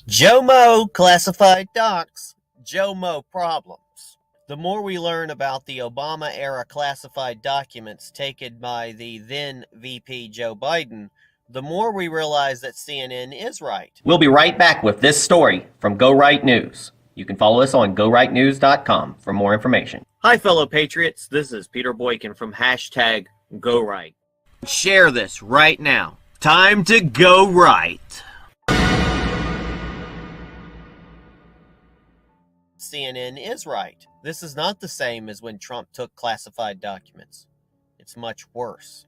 JOMO classified docs, JOMO problems. The more we learn about the Obama era classified documents taken by the then VP Joe Biden, the more we realize that CNN is right. We'll be right back with this story from Go Right News. You can follow us on gorightnews.com for more information. Hi, fellow patriots. This is Peter Boykin from hashtag GoRight. Share this right now. Time to go right. CNN is right. This is not the same as when Trump took classified documents. It's much worse.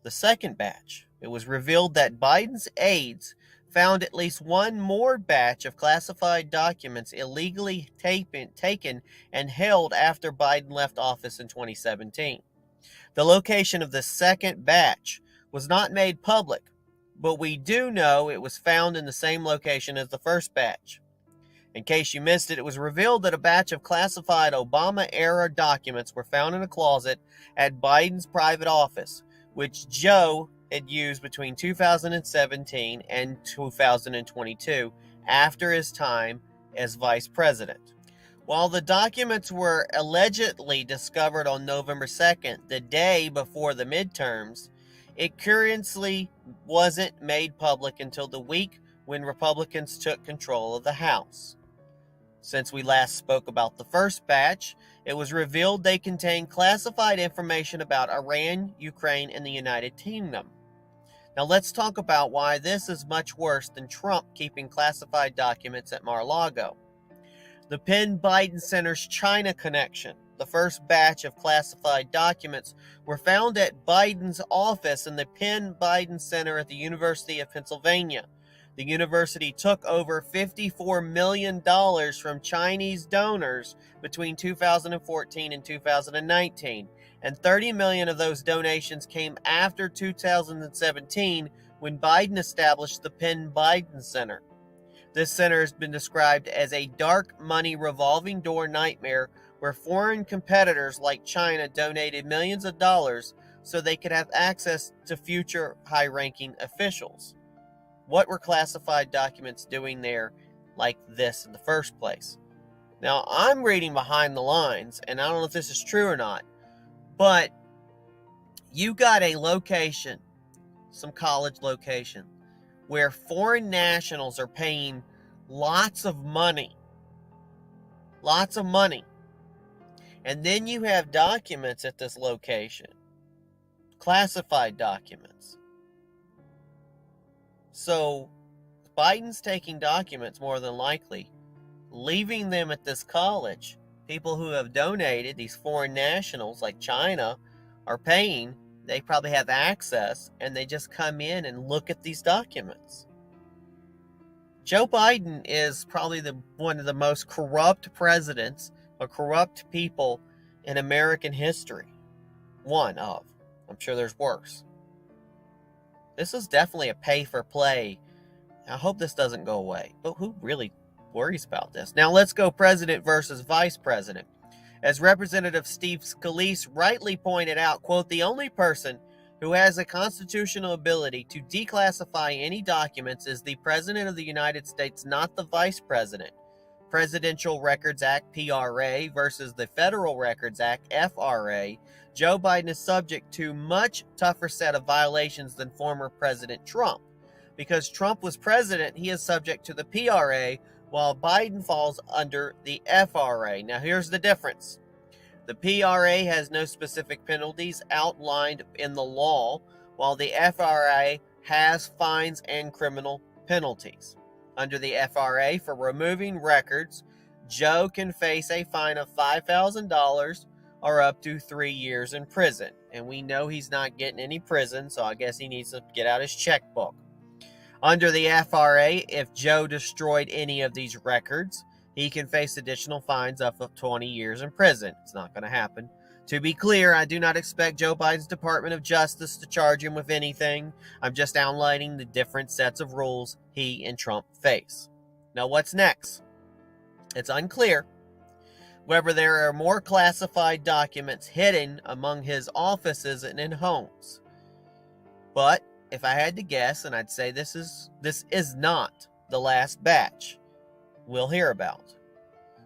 The second batch, it was revealed that Biden's aides found at least one more batch of classified documents illegally taken and held after Biden left office in 2017. The location of the second batch was not made public, but we do know it was found in the same location as the first batch. In case you missed it, it was revealed that a batch of classified Obama-era documents were found in a closet at Biden's private office, which Joe had used between 2017 and 2022 after his time as vice president. While the documents were allegedly discovered on November 2nd, the day before the midterms, it curiously wasn't made public until the week when Republicans took control of the House. Since we last spoke about the first batch, it was revealed they contained classified information about Iran, Ukraine, and the United Kingdom. Now let's talk about why this is much worse than Trump keeping classified documents at Mar-a-Lago. The Penn Biden Center's China connection. The first batch of classified documents were found at Biden's office in the Penn Biden Center at the University of Pennsylvania. The university took over $54 million from Chinese donors between 2014 and 2019, and 30 million of those donations came after 2017 when Biden established the Penn Biden Center. This center has been described as a dark money revolving door nightmare where foreign competitors like China donated millions of dollars so they could have access to future high-ranking officials. What were classified documents doing there like this in the first place? Now, I'm reading behind the lines, and I don't know if this is true or not, but you got a location, some college location, where foreign nationals are paying lots of money. And then you have documents at this location, classified documents. So Biden's taking documents more than likely, leaving them at this college. People who have donated, these foreign nationals like China, are paying. They probably have access, and they just come in and look at these documents. Joe Biden is probably one of the most corrupt presidents or corrupt people in American history. One of. I'm sure there's worse. This is definitely a pay for play. I hope this doesn't go away. But who really worries about this? Now let's go president versus vice president. As Representative Steve Scalise rightly pointed out, quote, the only person who has a constitutional ability to declassify any documents is the President of the United States, not the Vice President. Presidential Records Act, PRA, versus the Federal Records Act, FRA, Joe Biden is subject to much tougher set of violations than former President Trump. Because Trump was president, he is subject to the PRA, while Biden falls under the FRA. Now here's the difference. The PRA has no specific penalties outlined in the law, while the FRA has fines and criminal penalties. Under the FRA, for removing records, Joe can face a fine of $5,000 or up to 3 years in prison. And we know he's not getting any prison, so I guess he needs to get out his checkbook. Under the FRA, if Joe destroyed any of these records, he can face additional fines up to 20 years in prison. It's not going to happen. To be clear, I do not expect Joe Biden's Department of Justice to charge him with anything. I'm just outlining the different sets of rules he and Trump face. Now, what's next? It's unclear whether there are more classified documents hidden among his offices and in homes. But if I had to guess, and I'd say this is not the last batch we'll hear about.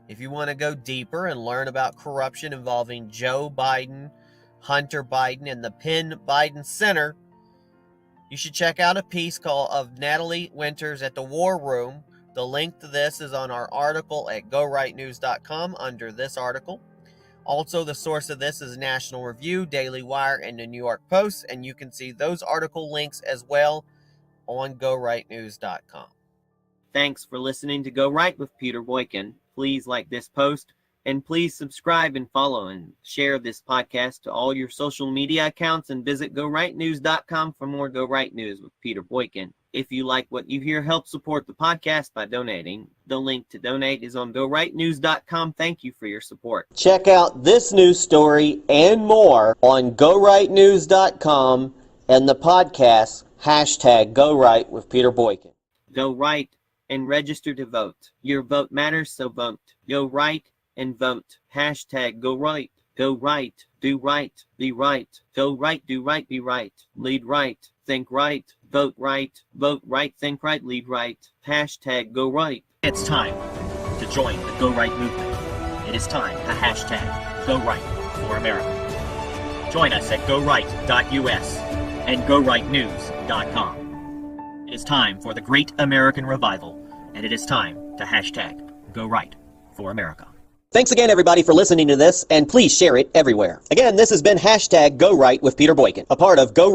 If you want to go deeper and learn about corruption involving Joe Biden, Hunter Biden, and the Penn Biden Center, you should check out a piece of Natalie Winters at the War Room. The link to this is on our article at GoRightNews.com under this article. Also, the source of this is National Review, Daily Wire, and the New York Post, and you can see those article links as well on GoRightNews.com. Thanks for listening to Go Right with Peter Boykin. Please like this post, and please subscribe and follow and share this podcast to all your social media accounts, and visit GoRightNews.com for more Go Right News with Peter Boykin. If you like what you hear, help support the podcast by donating. The link to donate is on GoRightNews.com. Thank you for your support. Check out this news story and more on GoRightNews.com and the podcast hashtag Go Right with Peter Boykin. Go right and register to vote. Your vote matters, so vote. Go right and vote. Hashtag Go Right. Go right. Do right. Be right. Go right. Do right. Be right. Lead right. Think right. Vote right. Vote right. Think right. Lead right. Hashtag Go Right. It's time to join the Go Right movement. It is time to hashtag Go Right for America. Join us at GoRight.us and GoRightNews.com. It is time for the Great American Revival, and it is time to hashtag Go Right for America. Thanks again, everybody, for listening to this, and please share it everywhere. Again, this has been hashtag Go Right with Peter Boykin, a part of Go